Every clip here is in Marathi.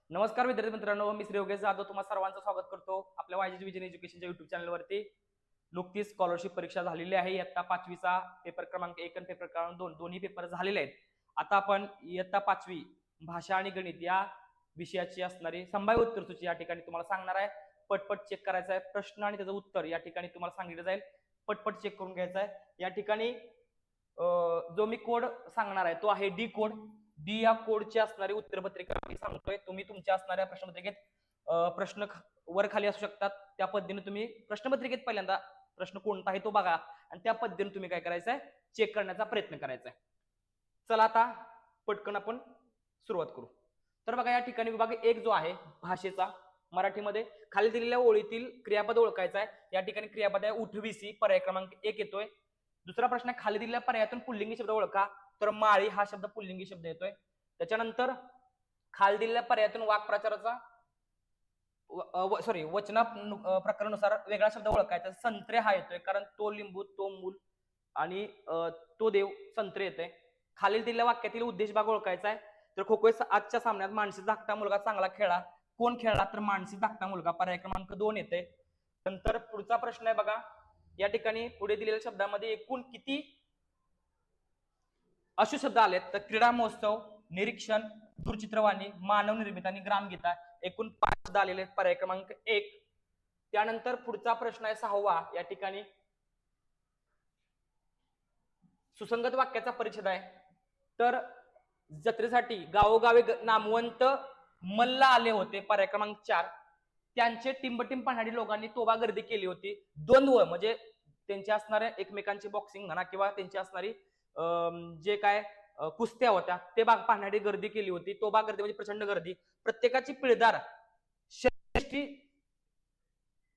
नमस्कार विद्यार्थी मित्रांनो, मी श्री योगेश जाधव तुम्हा सर्वांचं स्वागत करतो आपल्या वायजी विजन एज्युकेशनच्या युट्यूब चॅनलवरती। नुकतीच स्कॉलरशिप परीक्षा झालेली आहे। इयत्ता 5वीचा पेपर क्रमांक 1 आणि पेपर क्रमांक 2 दोन्ही पेपर झालेले आहेत। आता आपण इयत्ता 5वी भाषा आणि गणित या विषयाची असणारी संभाव्य उत्तरसूची या ठिकाणी तुम्हाला सांगणार आहे। पटपट चेक करायचा आहे, प्रश्न आणि त्याचं उत्तर या ठिकाणी तुम्हाला सांगितलं जाईल। पटपट चेक करून घ्यायचं आहे। या ठिकाणी जो मी कोड सांगणार आहे तो आहे डी कोड। डी या कोडची असणारी उत्तरपत्रिका मी सांगतोय। तुम्ही तुमच्या असणाऱ्या प्रश्नपत्रिकेत प्रश्न वर खाली असू शकतात, त्या पद्धतीने तुम्ही प्रश्नपत्रिकेत पहिल्यांदा प्रश्न कोणता आहे तो बघा आणि त्या पद्धतीने तुम्ही काय करायचं आहे, चेक करण्याचा प्रयत्न करायचा आहे। चला आता पटकन आपण सुरुवात करू। तर बघा या ठिकाणी विभाग 1 जो आहे भाषेचा मराठीमध्ये खाली दिलेल्या ओळीतील क्रियापद ओळखायचा आहे। या ठिकाणी क्रियापद आहे उठविसी, पर्याय क्रमांक 1 येतोय। दुसरा प्रश्न आहे खाली दिलेल्या पर्यायातून पुल्लिंगी शब्द ओळखा, तर माळी हा शब्द पुल्लिंगी शब्द येतोय। त्याच्यानंतर खाली दिलेल्या पर्यायातून वाक्प्रचाराचा वचना प्रकारानुसार वेगळा शब्द ओळखायचा, संत्रे हा येतोय कारण तो लिंबू, तो मूल आणि तो देव संत्रे येते। खालील दिलेल्या वाक्यातील उद्देश भाग ओळखायचा आहे, तर खो खो आजच्या सामन्यात मानसी धाकटा मुलगा चांगला खेळला, कोण खेळला, तर मानसी धाकटा मुलगा, पर्याय क्रमांक 2 येते। नंतर पुढचा प्रश्न आहे बघा, या ठिकाणी पुढे दिलेल्या शब्दामध्ये एकूण किती अशुभ शब्द आलेत, तर क्रीडा महोत्सव, निरीक्षण, दूरचित्रवाणी, मानव निर्मित आणि ग्रामगीता एकूण 5 शब्द आलेले आहेत, पर्याय क्रमांक 1। त्यानंतर पुढचा प्रश्न आहे 6वा, या ठिकाणी सुसंगत वाक्याचा परिच्छेद आहे, तर जत्रेसाठी गावोगावी नामवंत मल्ल आले होते, पर्याय क्रमांक 4। त्यांचे टिंबटिंब पाहणारी लोकांनी तोबा गर्दी केली होती। द्वंद्व म्हणजे त्यांची असणाऱ्या एकमेकांची बॉक्सिंग म्हणा किंवा त्यांची असणारी जे काय कुस्त्या होत्या ते भाग पाहणारी गर्दी केली होती। तोबा गर्दी म्हणजे प्रचंड गर्दी। प्रत्येकाची पिळदार शक्ती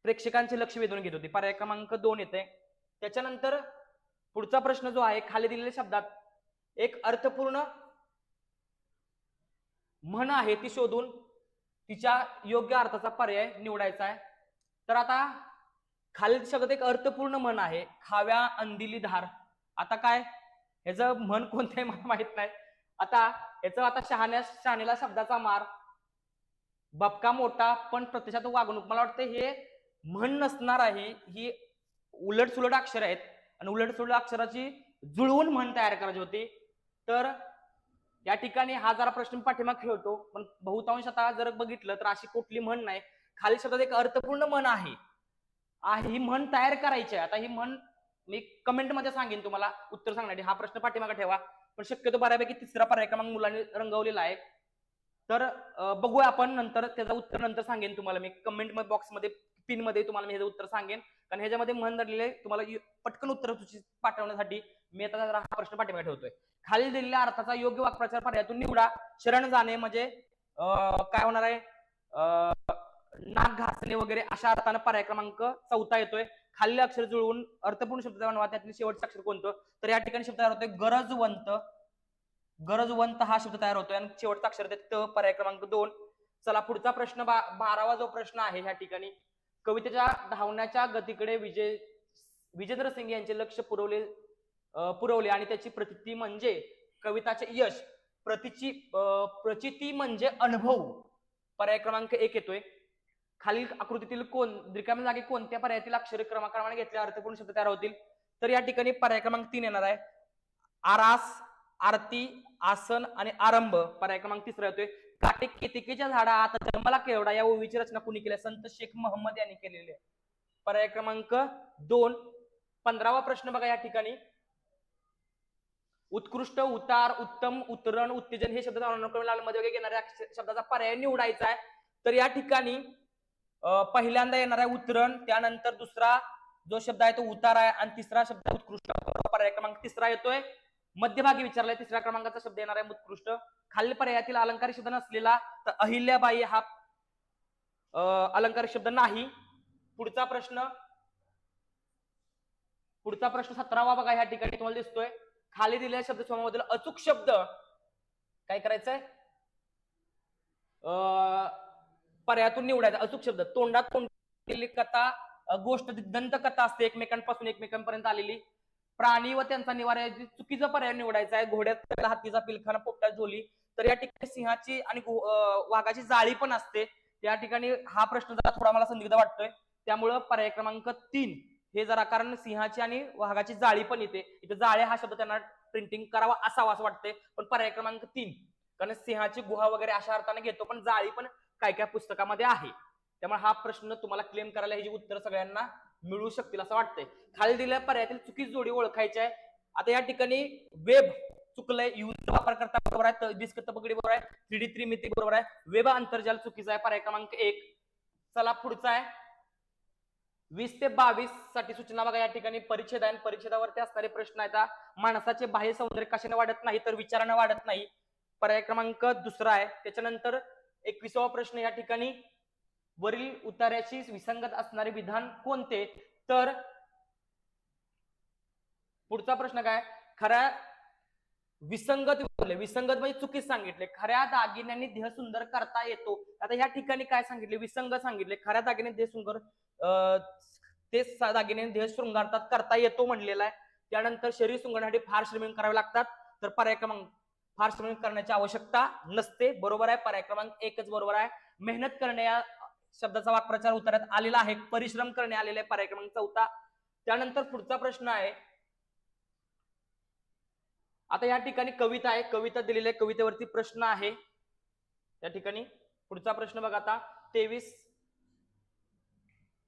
प्रेक्षकांचे लक्ष वेधून घेत होती, पर्याय क्रमांक 2 येते। त्याच्यानंतर पुढचा प्रश्न जो आहे खाली दिलेल्या शब्दात एक अर्थपूर्ण म्हण आहे ती शोधून तिच्या योग्य अर्थाचा पर्याय निवडायचा आहे। तर आता खालील शब्दात एक अर्थपूर्ण म्हण आहे, खाव्या अंदिली धार। आता काय ह्याचं म्हण कोणते मला माहित नाही। आता याचं आता शहाणेला शब्दाचा मार, बापका मोठा पण प्रत्यक्षात वागणूक, मला वाटतं हे म्हण नसणार आहे, ही उलट सुलट अक्षर आहेत आणि उलट सुलट अक्षराची जुळवून म्हण तयार करायची होती। तर या ठिकाणी हा जरा प्रश्न पाठीमाग खेळतो, पण बहुतांश आता जर बघितलं तर अशी कुठली म्हण नाही। खाली शब्दात एक अर्थपूर्ण म्हण आहे, ही म्हण तयार करायची आहे। आता ही म्हण मी कमेंट मध्ये सांगेन तुम्हाला उत्तर सांगण्यासाठी, हा प्रश्न पाठीमागे ठेवा, पण शक्यतो बऱ्यापैकी तिसरा पर्याय क्रमांक मुलांनी रंगवलेला आहे। तर बघूया आपण नंतर, त्याचं उत्तर नंतर सांगेन तुम्हाला मी कमेंट बॉक्स मध्ये, पिन मध्ये तुम्हाला मी ह्याचं उत्तर सांगेन, कारण ह्याच्यामध्ये म्हण दडलेले तुम्हाला पटकन उत्तर पाठवण्यासाठी मी आता जरा हा प्रश्न पाठीमागे ठेवतोय। खाली दिलेल्या अर्थाचा योग्य वाक्प्रचार पर्यायातून निवडा। शरण जाणे म्हणजे काय होणार आहे, नाक घासणे वगैरे अशा अर्थानं पर्याय क्रमांक 4 येतोय। खालील अक्षर जुळवून अर्थपूर्ण शब्द बनवा, त्यातील शेवटचं अक्षर कोणतं, तर या ठिकाणी शब्द तयार होतोय गरजवंत। गरजवंत हा शब्द तयार होतोय आणि शेवटचा अक्षर त, पर्याय क्रमांक 2। चला पुढचा प्रश्न 12वा जो प्रश्न आहे, ह्या ठिकाणी कवितेच्या धावण्याच्या गतीकडे विजेंद्र सिंग यांचे लक्ष पुरवले आणि त्याची प्रचिती म्हणजे कविताचे यश, प्रचिती म्हणजे अनुभव, पर्याय क्रमांक 1 येतोय। खालील आकृतीतील रिकाम्या जागी कोणत्या पर्यायातील अक्षर क्रमाक्रमाने घेतल्या अर्थपूर्ण शब्द तयार होतील, तर या ठिकाणी पर्याय क्रमांक 3 येणार आहे। आरास, आरती, आसन आणि आरंभ, पर्याय क्रमांक 3 येतोय। काटे केतिकेच्या झाडा आता जन्माला केवढा या ओवीची रचना कुणी केली, संत शेख मोहम्मद यांनी केलेली आहे, पर्याय क्रमांक 2। 15वा प्रश्न बघा, या ठिकाणी उत्कृष्ट, उतार, उत्तम, उतरण, उत्तेजन हे शब्द मध्ये येणाऱ्या शब्दाचा पर्याय निवडायचा आहे। तर या ठिकाणी पहिल्यांदा येणार आहे उतरण, त्यानंतर दुसरा जो शब्द आहे तो उतार आहे आणि तिसरा शब्द उत्कृष्ट, पर्याय क्रमांक 3 येतोय। मध्यभागी विचारलाय, तिसऱ्या क्रमांकाचा शब्द येणार आहे उत्कृष्ट। खालील पर्यायातील अलंकारिक शब्द नसलेला, तर अहिल्याबाई हा अलंकारिक शब्द नाही। पुढचा प्रश्न 17वा बघा, ह्या ठिकाणी तुम्हाला दिसतोय खाली दिलेल्या शब्द समूहामधील अचूक शब्द काय करायचंय, पर्यायातून निवडायचा अचूक शब्द। तोंडात तोंड कथा, गोष्ट दंत कथा असते एकमेकांपासून एकमेकांपर्यंत आलेली, प्राणी व त्यांचा निवारा चुकीचा पर्याय निवडायचा आहे। घोड्यात हत्तीचा पिलखाना, पोपटात झोली, तर या ठिकाणी सिंहाची आणि वाघाची जाळी पण असते. या ठिकाणी हा प्रश्न जरा थोडा मला संदिग्ध वाटतोय, त्यामुळं पर्याय क्रमांक 3 हे जरा, कारण सिंहाची आणि वाघाची जाळी पण येते, इथे जाळे हा शब्द त्यांना प्रिंटिंग करावा असावा असं वाटतंय, पण पर्याय क्रमांक 3, कारण सिंहाची गुहा वगैरे अशा अर्थाने घेतो, पण जाळी पण काय काय पुस्तकामध्ये आहे. त्यामुळे हा प्रश्न तुम्हाला क्लेम करायला ह्याची उत्तर सगळ्यांना मिळू शकतील असं वाटतंय. खाली दिलेल्या पर्यायातील चुकीची जोडी ओळखायची आहे. आता या ठिकाणी वेब चुकलंय, यूजचा वापर करता बरोबर आहे, डिस्क तबकडी बरोबर आहे, 3D त्रिमिती बरोबर आहे, वेब आंतरजाल चुकीचा आहे, पर्याय क्रमांक 1. चला पुढचा आहे 20 ते 22 साठी सूचना बघा. या ठिकाणी परिच्छेद आहे, परिच्छेदावरती असणारे प्रश्न आहेत. माणसाचे बाह्य सौंदर्य कशाने वाढत नाही, तर विचाराने वाढत नाही, पर्याय क्रमांक 2 आहे. त्याच्यानंतर 21वा प्रश्न या ठिकाणी वरील उतार्याशी विसंगत असणारे विधान कोणते, तर पुढचा प्रश्न काय, खऱ्या विसंगत म्हणजे चुकीच सांगितले, खऱ्या दागिन्यांनी देह सुंदर करता येतो. आता या ठिकाणी काय सांगितले, विसंगत सांगितले, खऱ्या दागिने देह सुंदर ते दागिने देह शृंगारतात करता येतो म्हणलेला आहे. त्यानंतर शरीर शृंगारण्यासाठी फार श्रम करावे लागतात, तर पर्याय क्रमांक फार श्रम करण्याची आवश्यकता नसते, बरोबर आहे, पर्याय क्रमांक 1च बरोबर आहे. मेहनत करणे या शब्दाचा वाक्प्रचार उत्तरात आलेला आहे, परिश्रम करणे आलेले आहे, पर्याय क्रमांक 4. त्यानंतर पुढचा प्रश्न आहे, आता या ठिकाणी कविता आहे, कविता दिलेली आहे, कवितेवरती प्रश्न आहे. या ठिकाणी पुढचा प्रश्न बघा आता 23,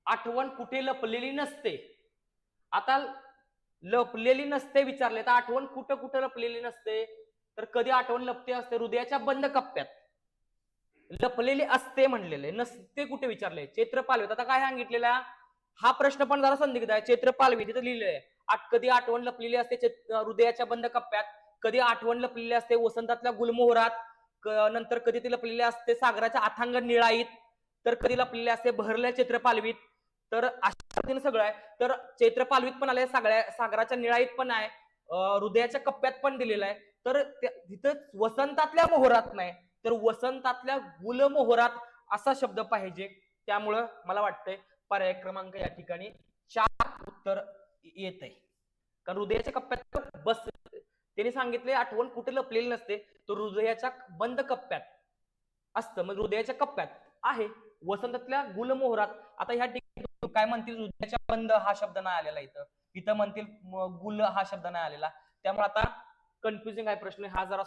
आठवण कुठे लपलेली नसते. आता लपलेली नसते विचारले, तर आठवण कुठं कुठं लपलेली नसते, तर कधी आठवण लपते असते, हृदयाच्या बंद कप्प्यात लपलेली असते म्हणलेले, नसते कुठे विचारले, चैत्रपालवीत. आता काय सांगितलेला, हा प्रश्न पण जरा संदिग्ध आहे, चैत्रपालवी तिथे लिहिलेलं आहे, कधी आठवण लपलेली असते हृदयाच्या बंद कप्प्यात, कधी आठवण लपलेली असते वसंतातल्या गुलमोहरात, नंतर कधी ती लपलेली असते सागराच्या अथांग निळाईत, तर कधी लपलेली असते बहरल्या चैत्रपालवीत. तर अशा पद्धतीने सगळं आहे, तर चैत्रपालवीत पण आले, सगळ्या सागराच्या निळाईत पण आहे, हृदयाच्या कप्प्यात पण दिलेलं आहे, तर तिथं वसंतातल्या मोहरात नाही, तर वसंतातल्या गुलमोहरात असा शब्द पाहिजे. त्यामुळं मला वाटतंय पर्याय क्रमांक या ठिकाणी 4 उत्तर येत आहे, कारण हृदयाच्या कप्प्यात बस त्यांनी सांगितले आठवण कुठे लपलेली नसते, तर हृदयाच्या बंद कप्प्यात असतं, मग हृदयाच्या कप्प्यात आहे, वसंतातल्या गुलमोहरात. आता ह्या ठिकाणी काय म्हणतील, हृदयाच्या बंद हा शब्द नाही आलेला, इथं म्हणतील गुल हा शब्द नाही आलेला, त्यामुळे आता कन्फ्युजिंग आहे प्रश्न हा, जरा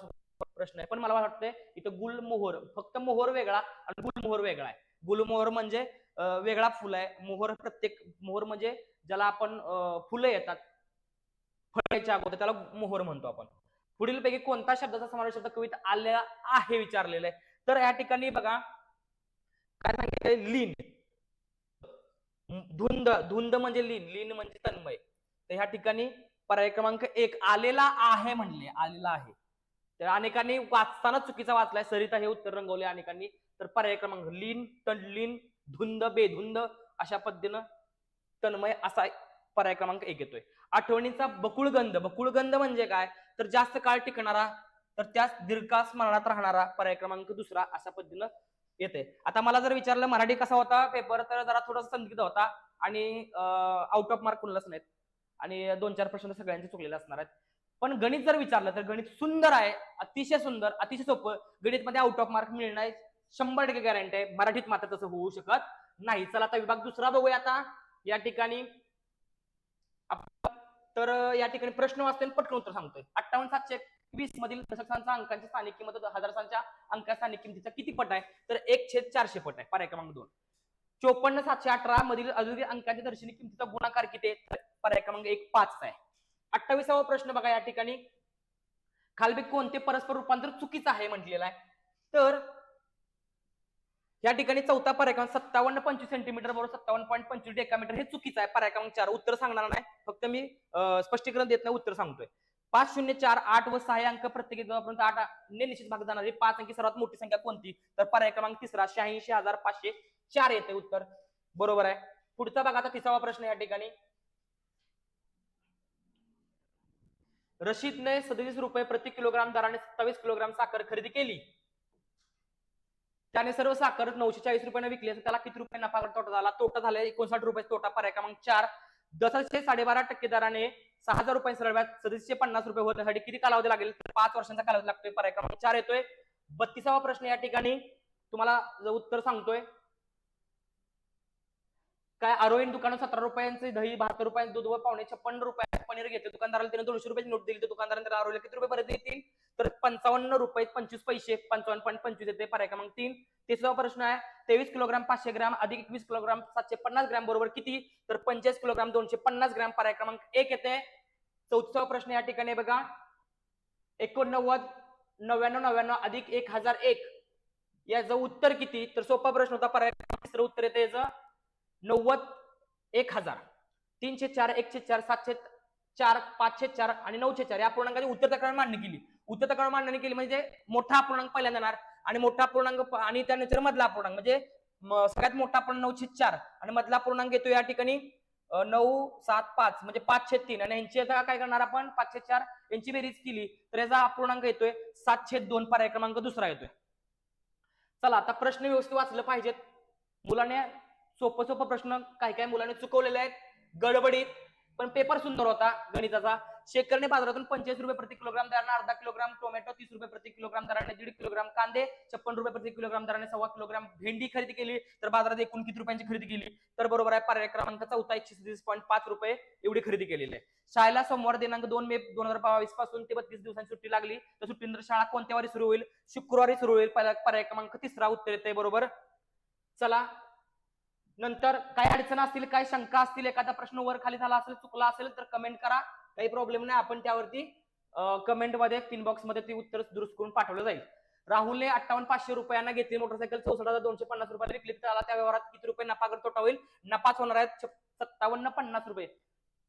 प्रश्न आहे, पण मला वाटतंय इथं गुलमोहर, फक्त मोहर वेगळा आणि गुलमोहर वेगळा आहे. गुलमोहर म्हणजे वेगळा फुल आहे, मोहर प्रत्येक मोहर म्हणजे ज्याला आपण फुलं येतात फळाच्या अगोदर त्याला मोहर म्हणतो आपण. पुढील पैकी कोणता शब्दाचा समावेश शब्द कविता आलेला आहे विचारलेलं आहे, तर या ठिकाणी बघा काय सांगितलंय, लीन, धुंद, धुंद म्हणजे लीन, लीन म्हणजे तन्मय, तर ह्या ठिकाणी पर्याय क्रमांक 1 आलेला आहे म्हणले, आलेला आहे, तर अनेकांनी वाचताना चुकीचा वाचलाय, सरिता हे उत्तर रंगवले अनेकांनी, तर पर्याय क्रमांक लीन, तल्लीन, धुंद, बेधुंद अशा पद्धतीनं तन्मय असा पर्याय क्रमांक 1 येतोय. आठवणीचा बकुळगंध, बकुळगंध म्हणजे काय, तर जास्त काळ टिकणारा, तर त्यास दीर्घकाळ स्मरणात राहणारा, पर्याय क्रमांक 2 अशा पद्धतीनं येते. आता मला जर विचारलं मराठी कसा होता पेपर, तर जरा थोडासा संदिग्ध होता आणि आउट ऑफ मार्क कुणालाच नाहीत आणि 2-4 प्रश्न सगळ्यांचे चुकलेले असणार आहेत. पण गणित जर विचारलं तर गणित सुंदर आहे, अतिशय सुंदर, अतिशय सोपं, गणित मध्ये आउट ऑफ मार्क मिळणार 100% गॅरंटी आहे, मराठीत मात्र तसं होऊ शकत नाही. चला आता विभाग 2 बघूया. आता या ठिकाणी तर या ठिकाणी प्रश्न वाचतोय पटकन उत्तर सांगतोय. 58,720 मधील दशकांच्या अंकांची स्थानिक किंमत हजारांच्या अंका स्थानिक किंमतीचा किती पट आहे, तर 1/400 पट आहे, पर्याय क्रमांक 2. 54,718 मधील अजून अंकांच्या दर्शनी किंमतीचा गुणाकार किती आहे, पर्याय क्रमांक 1 5 आहे. 28वा प्रश्न बघा, या ठिकाणी खालबी कोणते परस्पर रूपांतर चुकीचं आहे म्हटलेलं आहे, तर या ठिकाणी चौथा पर्याय क्रमांक 57.25 सेंटीमीटर बरोबर 57.25 डेकामीटर हे चुकीचं आहे, पर्याय क्रमांक 4. उत्तर सांगणार नाही, फक्त मी स्पष्टीकरण देत नाही, उत्तर सांगतोय. 5, 0, 4, 8 व 6 अंक प्रत्येकी 8 ने निश्चित भाग जाणारी 5 अंकी सर्वात मोठी संख्या कोणती, तर पर्याय क्रमांक 3 86,504 येते उत्तर, बरोबर आहे. पुढचा बघा आता 30वा प्रश्न. या ठिकाणी रशीदने 37 रुपये प्रति किलोग्राम दराने 27 किलोग्राम साखर खरेदी केली, त्याने सर्व साखर 940 रुपयाने विकली, त्याला किती रुपये नफा तोटा झाला, तोटा झाला 59 रुपये तोटा, पर्याय क्रमांक 4. 10.12% दराने 6,000 रुपये सरळ व्याज 3750 रुपये होण्यासाठी किती कालावधी लागेल, तर 5 वर्षांचा कालावधी लागतोय, पर्याय क्रमांक 4 येतोय. 32वा प्रश्न या ठिकाणी तुम्हाला उत्तर सांगतोय. काय आरोहीन दुकानात 17 रुपयांचे दही, 72 रुपयांचे दूध व पावणे 56 रुपये पनीर घेतले. दुकानदाराला त्याने 200 रुपयाची नोट दिली. तर दुकानदाराने त्याला आरोहीला किती रुपये परत देतील? तर 55 रुपये 25 पैसे, 55.25 येते. पर्याय क्रमांक 3. तिसरा प्रश्न आहे 23 किलोग्राम 500 ग्राम अधिक 21 किलोग्राम 750 ग्राम बरोबर किती? तर 45 किलोग्राम 250 ग्राम. पर्याय क्रमांक 1 येते. चौथा प्रश्न या ठिकाणी बघा 89 99 अधिक 1001 याचं उत्तर किती? तर सोपा प्रश्न होता. पर्याय तिसरं उत्तर येते याचं 90 1000. 304 104 704 504 आणि 904 या पूर्णांकाची उत्तर क्रमांक मांडणी केली. उत्तर क्रमांक मांडणी केली म्हणजे मोठा पूर्णांक पहिल्यांदा येणार आणि मोठा पूर्णांक आणि त्यानंतर मधला पूर्णांक म्हणजे सगळ्यात मोठा पूर्णांक 904 आणि मधला पूर्णांक येतो या ठिकाणी 975 म्हणजे 5/3 आणि यांची आता काय करणार आपण 5/4 यांची बेरीज केली तर याचा अपूर्णांक येतोय 7/2. पर्याय क्रमांक दुसरा येतोय. चला आता प्रश्न व्यवस्थित वाचलं पाहिजेत. मुलाने सोपं प्रश्न काही मुलांनी चुकवलेले आहेत गडबडीत, पण पेपर सुंदर होता गणिताचा. शेतकऱ्यांनी बाजारातून 45 रुपये प्रति किलोग्राम दराने अर्धा किलोग्राम टोमॅटो, 30 रुपये प्रति किलोग्राम दराने 1.5 किलोग्राम कांदे, 56 रुपये प्रति किलोग्राम दराने 1.25 किलोग्राम भेंडी खरेदी केली. तर बाजारात एकूण किती रुपयांची खरेदी केली? तर बरोबर आहे पर्याय क्रमांक 4 137.5 रुपये एवढी खरेदी केलेली आहे. शाळेला सोमवार दिनांक 2 मे 2022 पासून ते 32 दिवसांची सुट्टी लागली. तर सुट्टीनंतर शाळा कोणत्या वारी सुरू होईल? शुक्रवारी सुरू होईल. पर्याय क्रमांक 3 उत्तर येते बरोबर. चला नंतर काय अडचण असतील, काय शंका असतील, एखादा प्रश्न वर खाली झाला असेल, चुकला असेल तर कमेंट करा. काही प्रॉब्लेम नाही, आपण त्यावरती कमेंट मध्ये पिन बॉक्स मध्ये ते उत्तर दुरुस्त करून पाठवलं जाईल. राहुलने 58,500 रुपयांना घेतली मोटरसायकल 64,250 रुपयाला विकली. त्याला त्या व्यवहारात किती रुपये नफा कर तोटा होईल? नफाच होणार आहे 5750 रुपये.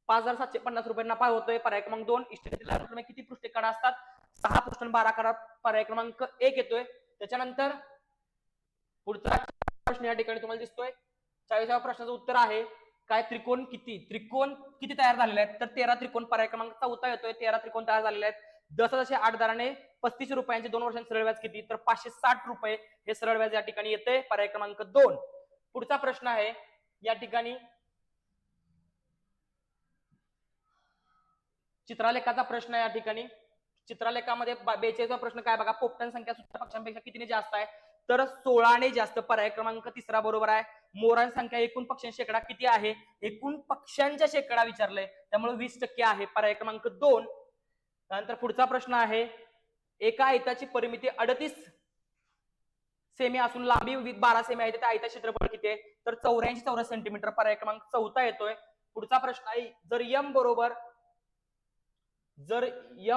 5750 रुपये नफा होतोय. पर्याय क्रमांक 2. इष्टतेतील किती पृष्ठे कडा असतात? 6 पृष्ठ 12 कडा. पर्याय क्रमांक 1 येतोय. त्याच्यानंतर पुढचा प्रश्न या ठिकाणी तुम्हाला दिसतोय 40व्या प्रश्नाचं उत्तर आहे काय त्रिकोण किती तयार झालेले आहेत? तर 13 त्रिकोण. पर्याय क्रमांक 4 येतोय. 13 त्रिकोण तयार झालेले आहेत. 10,8 दराने 35 रुपयांचे 2 वर्षांचे सरळ व्याज किती? तर 560 रुपये हे सरळ व्याज या ठिकाणी येते. पर्याय क्रमांक 2. पुढचा प्रश्न आहे या ठिकाणी चित्रालेखाचा प्रश्न आहे. या ठिकाणी चित्रालेखामध्ये 42वा प्रश्न काय बघा, पोपटांची संख्या सुद्धा पक्ष्यांपेक्षा कितीने जास्त आहे? तर 16ने जास्त. पर्याय क्रमांक 3 बरोबर आहे. मोरांची संख्या एकूण पक्ष्यांच्या शेकडा किती आहे? एकूण पक्ष्यांच्या शेकडा विचारलंय त्यामुळे 20% आहे. पर्याय क्रमांक 2. त्यानंतर पुढचा प्रश्न आहे एका आयताची परिमिती 38 सेमी असून लांबी 12 सेमी आहे. त्या आयताचे क्षेत्रफळ किती आहे? तर 84 चौरस सेंटीमीटर. पर्याय क्रमांक 4 येतोय. पुढचा प्रश्न आहे जर m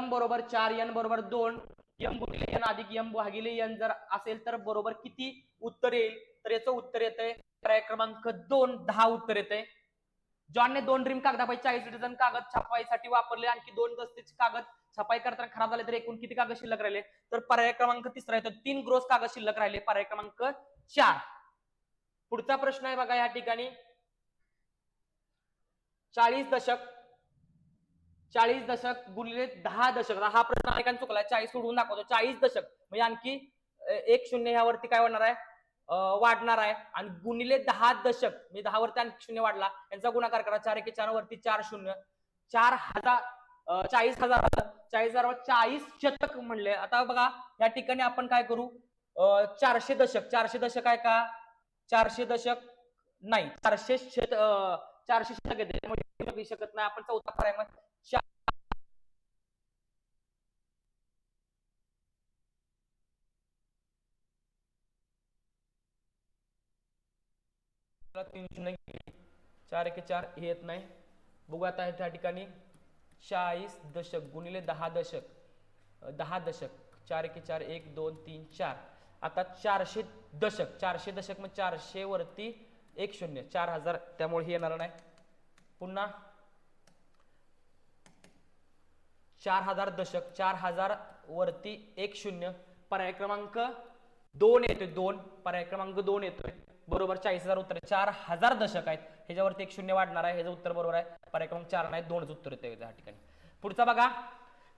बरोबर 4 n बरोबर 2 m गुणिले n अधिक m भागिले n जर असेल तर बरोबर किती उत्तर येईल? तर याचं उत्तर येतंय पर्याय क्रमांक 2 10 उत्तर येते. जॉनने 2 ड्रीम कागदापैकी 40 डझन कागद छापाईसाठी वापरले. आणखी 2 दस्तेचे कागद छपाई करताना खराब झाले तर एकूण किती कागद शिल्लक राहिले? तर पर्याय क्रमांक 3 येतो 3 ग्रोस कागद शिल्लक राहिले. पर्याय क्रमांक 4. पुढचा प्रश्न आहे बघा या ठिकाणी 40 दशक गुणिले 10 दशक. हा प्रश्न अनेकांनी चुकलाय. 40 सोडून दाखवतो. 40 दशक म्हणजे आणखी 1 शून्य ह्यावरती काय होणार आहे? वाढणार आहे. आणि गुणिले 10 दशक म्हणजे 10 वरती आणखी शून्य वाढला यांचा गुणाकार करा. 4 1 4 वरती 4 शून्य 40,000 40 शतक म्हणले. आता बघा या ठिकाणी आपण काय करू 400 दशक आहे का? 400 दशक नाही 400 शतक येते शकत नाही. आपण चौथा पर्याय 4 1 4 हे येत नाही. बघू आता त्या ठिकाणी 40 दशक गुणिले 10 दशक 4 1 4 1 2 3 4. आता 400 दशक मग 400 वरती 1 शून्य 4000 त्यामुळे हे येणार नाही. पुन्हा 4000 दशक 4000 वरती 1 शून्य. पर्याय क्रमांक 2 येतोय 2. पर्याय क्रमांक 2 येतोय बरोबर. 40,000 उत्तर 4000 दशक आहेत. ह्याच्यावरती 1 शून्य वाढणार आहे. ह्याचं उत्तर बरोबर आहे. पर्याय क्रमांक 4 नाही 2च उत्तर येते त्या ठिकाणी. पुढचा बघा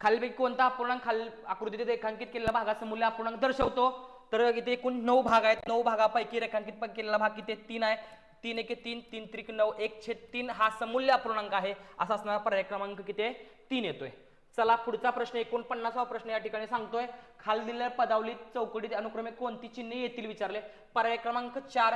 खालीलपैकी कोणता अपूर्णांक आकृतीत रेखांकित केलेला भागाचं मूल्य अपूर्णांक दर्शवतो? तर इथे एकूण 9 भाग आहेत. 9 भागापैकी रेखांकित केलेला भाग किती? 3 आहे. 3 1 3 3 त्रिक 9 1/3 हा समूल्य अपूर्णांक आहे. असा असणारा पर्याय क्रमांक किती आहे? 3 येतोय. चला पुढचा प्रश्न 49वा प्रश्न या ठिकाणी सांगतोय. खाली दिलेल्या पदावलीत चौकटीत अनुक्रमे कोणती चिन्हे येतील विचारले. पर्याय क्रमांक 4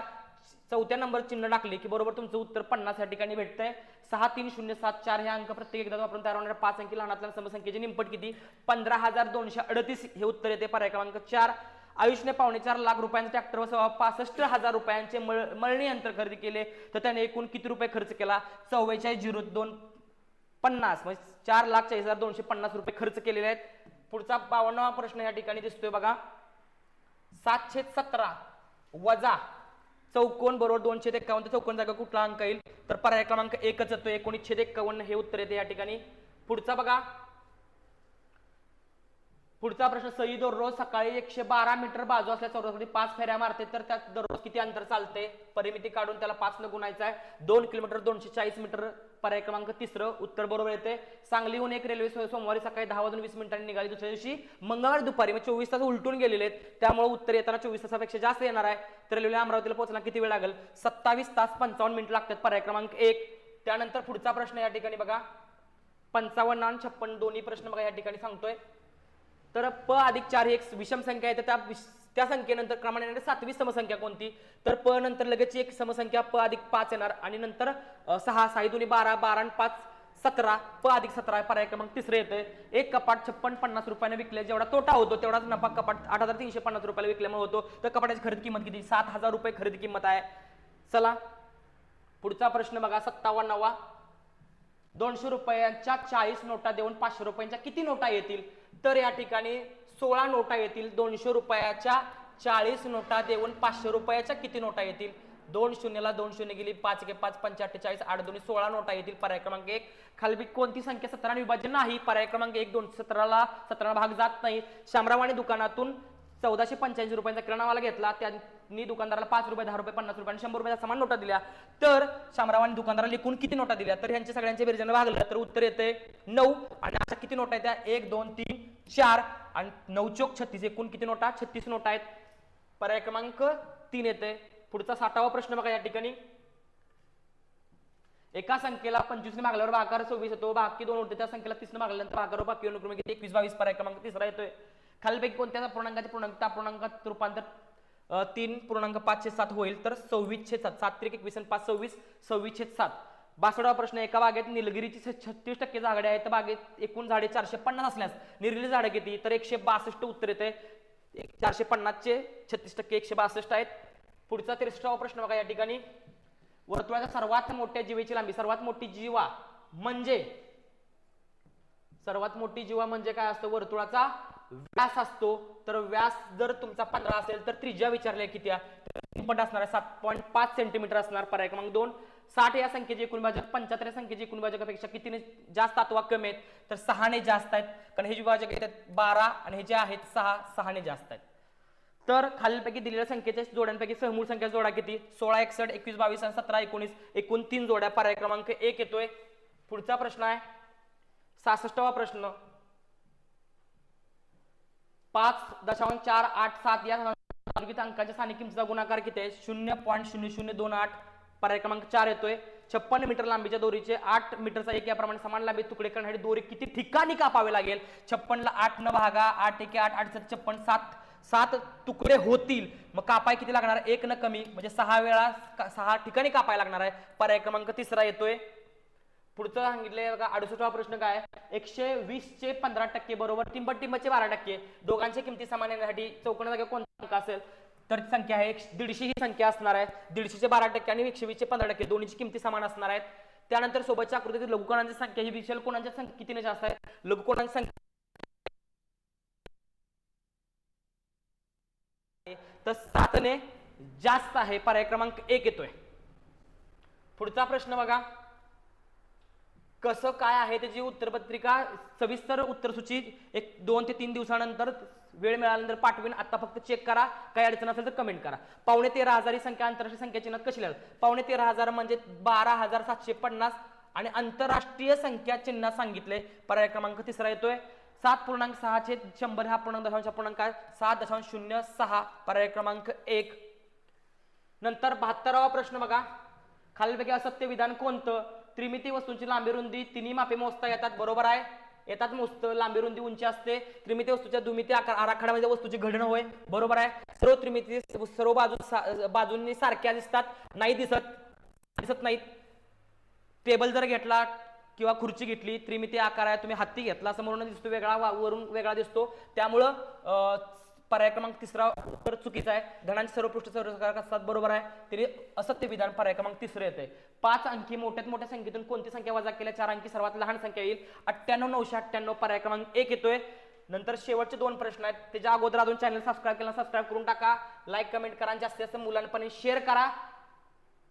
चौथ्या नंबर चिन्ह टाकले की बरोबर तुमचं उत्तर 50 या ठिकाणी भेटतंय. 6 3 0 7 4 हे अंक प्रत्येक एकदा वापरून तयार होणाऱ्या 5 अंकी लहानातल्या समसंख्येचे निमपट किती. 15,238 हे उत्तर येते पर्याय क्रमांक 4. आयुषने 4.25 लाख रुपयांचे ट्रॅक्टर व 65,000 रुपयांचे मळणी यंत्र खरेदी केले तर त्याने एकूण किती रुपये खर्च केला. 44,0250 म्हणजे 4,40,250 रुपये खर्च केलेले आहेत. पुढचा 52वा प्रश्न या ठिकाणी दिसतोय बघा. 7/17 वजा चौकोन बरोबर 251 चौकोन जागा कुठला अंक येईल तर पर्याय क्रमांक 1च येतो. 1951 हे उत्तर येते या ठिकाणी. पुढचा बघा. पुढचा प्रश्न सई दररोज सकाळी 112 मीटर बाजू असल्या चौरसमध्ये 5 फेऱ्या मारते तर त्यात दररोज किती अंतर चालते. परिमिती काढून त्याला 5 न गुणायचा आहे. 2 किलोमीटर 240 मीटर पर्याय क्रमांक 3 उत्तर बरोबर येते. सांगलीहून एक रेल्वे सोमवारी सकाळी 10:20 निघाली. दुसऱ्या दिवशी मंगळवारी दुपारी 24 तास उलटून गेलेले आहेत त्यामुळे उत्तर येताना 24 तासापेक्षा जास्त येणार आहे. तर रेल्वे अमरावतीला पोहोचला किती वेळ लागेल 27 तास 55 मिनिट लागतात पर्याय क्रमांक 1. त्यानंतर पुढचा प्रश्न या ठिकाणी बघा. 55 आणि 56 दोन्ही प्रश्न बघा या ठिकाणी सांगतोय. तर प अधिक 4 ही एक विषम संख्या आहे तर त्या संख्येनंतर क्रमाने 7वी समसंख्या कोणती तर प नंतर लगेच एक समसंख्या प अधिक 5 येणार आणि नंतर 6 6 2 12 12 आणि 5 17 प अधिक 17 पर्याय क्रमांक 3 येते. एक कपाट 56-50 रुपयाने विकले जेवढा तोटा होतो तेवढाच नफा कपाट 8,350 रुपयाला विकल्यामुळे होतो. तर कपाटाची खरेदी किंमत किती 7,000 रुपये खरेदी किंमत आहे. चला पुढचा प्रश्न बघा. 57वा 200 रुपयांच्या 40 नोटा देऊन 500 रुपयांच्या किती नोटा येतील तर या ठिकाणी 16 नोटा येतील. 200 रुपयाच्या 40 नोटा देऊन 500 रुपयाच्या किती नोटा येतील. 2 शून्यला 2 शून्य गेली 5 1 5 5 48 8 2 16 नोटा येतील पर्याय क्रमांक 1. खाली कोणती संख्या 17 ने विभाज्य नाही पर्याय क्रमांक 1 2 17 भाग जात नाही. शामरावाने दुकानातून 1485 रुपयांचा किराणा माल घेतला त्यांनी दुकानदाराला 5 रुपये 10 रुपये 50 रुपये आणि 100 रुपयाच्या समान नोटा दिल्या तर शामरावाने दुकानदाराला एकूण किती नोटा दिल्या तर ह्यांच्या सगळ्यांच्या बेरजेने भागलं तर उत्तर येते 9. आणि अशा किती नोटा येत्या 1 2 3 4 आणि 9 चौक 36 एकूण किती नोटा 36 नोटा आहेत पर्याय क्रमांक 3 येते. पुढचा 60वा प्रश्न बघा या ठिकाणी. एका संख्येला 25 ने भागल्यावर भागाकार 24 येतो. बाकी 2 होते त्या संख्येला 30 ने भागल्यानंतर भागाकार बाकी अनुक्रमे 21 22 पर्याय क्रमांक 3 येतोय. खालीलपैकी कोणत्या पूर्णांकाचे पूर्णांकात रूपांतर 3.5/7 होईल तर 26/7 7 3 21 आणि 5 26 26/7. 62वा प्रश्न. एका बागेत निलगिरीची 36% झाडे आहेत तर बागेत एकूण झाडे 450 असल्यास निर्लेली झाडे किती तर 162 उत्तर येते. 450 चे 36% 162 आहेत. पुढचा 63वा प्रश्न बघा या ठिकाणी. वर्तुळाच्या सर्वात मोठ्या जीवेची लांबी सर्वात मोठी जीवा म्हणजे काय असतं वर्तुळाचा व्यास असतो तर व्यास जर तुमचा 15 असेल तर त्रिज्या विचारले किती पट असणार आहे 7.5 सेंटीमीटर असणार पर्याय क्रमांक 2. 60 या संख्येचे एकूण विभाजक 75 या संख्येचे एकूण विभाजकापेक्षा कितीने जास्त अथवा कमी आहेत तर 6 ने जास्त आहेत कारण हे विभाजक येतात 12 आणि हे जे आहेत 6 ने जास्त आहेत. तर खालीलपैकी दिलेल्या संख्येच्या जोड्यांपैकी सहमूळ संख्या जोडा किती 16 61 21 22 आणि 17 19 एकूण 3 जोड्या पर्याय क्रमांक 1 येतोय. पुढचा प्रश्न आहे 66वा प्रश्न. 5.487 या अंकाच्या स्थानिक किमतीचा गुणाकार किती आहे 0.0028 पर्याय क्रमांक 4 येतोय. 56 मीटर लांबीच्या दोरीचे 8 मीटरचा एक याप्रमाणे समान लांबी तुकडे करण्यासाठी दोरी किती ठिकाणी कापावे लागेल 56 ला 8 न भागा 8 1 8 8 56 7 तुकडे होतील मग कापाय किती लागणार 1 न कमी म्हणजे 6 वेळा 6 ठिकाणी कापाय लागणार आहे पर्याय क्रमांक 3 येतोय. पुढचं सांगितलंय बघा 68वा प्रश्न काय 120 चे 15% बरोबर टिंबटिंबचे 12% दोघांच्या किमती समान येण्यासाठी चौकोना जागा कोणता अंक असेल तर संख्या आहे 150 ही संख्या असणार आहे 150 चे 12% आणि 120 चे 15% दोन्हीची किमती समान असणार आहेत. त्यानंतर सोबतच्या आकृतीतील लघुकोणांची संख्या ही विषम कोणांच्या संख्या कितीने जास्त आहे लघुकोणांची संख्या तर 7 ने जास्त आहे पर्याय क्रमांक 1 येतोय. पुढचा प्रश्न बघा कसं काय आहे त्याची उत्तरपत्रिका सविस्तर उत्तरसूची 2 ते 3 दिवसानंतर वेळ मिळाल्यानंतर पाठवीन आता फक्त चेक करा काही अडचण असेल तर कमेंट करा. 13,500 ही संख्या आंतरराष्ट्रीय संख्या चिन्हात कशी लिहाल 13,500 म्हणजे 12,750 आणि आंतरराष्ट्रीय संख्या चिन्हात सांगितले पर्याय क्रमांक 3 येतोय. 7.6 चे 100 हा पूर्णांक 7.06 पर्याय क्रमांक 1. नंतर 72वा प्रश्न बघा खालीलपैकी असत्य विधान कोणतं त्रिमिती वस्तूंची लांबी रुंदी तिन्ही मापे मोजता येतात बरोबर आहे येतात मोजतं, लांबी रुंदी उंची असते, त्रिमितीय वस्तूच्या द्विमितीय आराखड्यामध्ये वस्तूची घडण होय, बरोबर आहे. सर्व त्रिमिती सर्व बाजूंनी सारख्या दिसतात, नाही दिसत नाहीत. टेबल जर घेतला किंवा खुर्ची घेतली, त्रिमितीय आकार आहे, तुम्ही हत्ती घेतला असं म्हणून दिसतो, वेगळा वरून वेगळा दिसतो, त्यामुळं पर्याय क्रमांक तिसरा उत्तर चुकीचा आहे. धनांचे सर्व पृष्ठ सर्वसारखे असतात, बरोबर आहे. तरी असत्य विधान पर्याय क्रमांक तिसरे येते. 5 अंकी मोठ्यात मोठ्या संख्येतून कोणती संख्या वजा केल्या 4 अंकी सर्वात लहान संख्या येईल? 98,998 पर्याय क्रमांक 1 येतोय. नंतर शेवटचे 2 प्रश्न आहेत, त्याच्या अगोदर अजून चॅनल सबस्क्राईब केला सबस्क्राईब करून टाका, लाईक कमेंट करा, जास्तीत जास्त मुलांपर्यंत शेअर करा.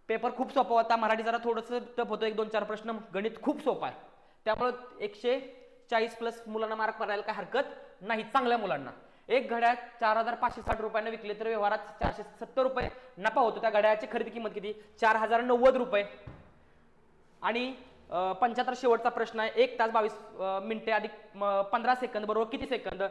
पेपर खूप सोपा होता, मराठी जरा थोडंसं टफ होतं, 1-2-4 प्रश्न, गणित खूप सोपा आहे, त्यामुळे 140+ मुलांना मार्क पडायला काय हरकत नाही. चांगल्या मुलांना एक घड्याळ 4,560 रुपयांना विकले तर व्यवहारात 470 रुपये नफा होतो. त्या घड्याळाची खरेदी किंमत किती? 4,090 रुपये. आणि 75 शेवटचा प्रश्न आहे, 1 तास 22 मिनिटे अधिक 15 सेकंद बरोबर किती सेकंद?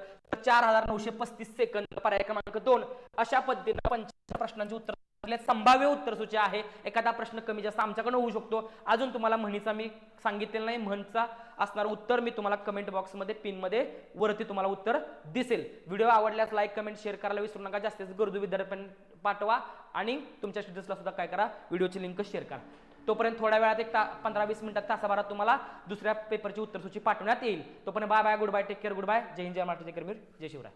4,935 सेकंद पर्याय क्रमांक 2. अशा पद्धतीने 75 प्रश्नांची उत्तर संभाव्य उत्तर सूची आहे. एखादा प्रश्न कमी जास्त आमच्याकडे होऊ शकतो. अजून तुम्हाला म्हणीचा मी सांगितलेलं नाही, म्हणचा असणार उत्तर मी तुम्हाला कमेंट बॉक्समध्ये पिनमध्ये वरती तुम्हाला उत्तर दिसेल. व्हिडिओ आवडल्यास लाईक कमेंट शेअर करायला विसरू नका. जास्तीत जास्त गरजू विद्यार्थ्यांना पाठवा आणि तुमच्या स्टेटसला सुद्धा काय करा, व्हिडिओची लिंक शेअर करा. तोपर्यंत थोड्या वेळात 15-20 मिनिटात तासाभरात तुम्हाला दुसऱ्या पेपरची उत्तर सूची पाठवण्यात येईल. तोपर्यंत bye bye, good bye, take care, good bye. जय हिंद, जय महाराष्ट्र, जय करवीर, जय शिवराय.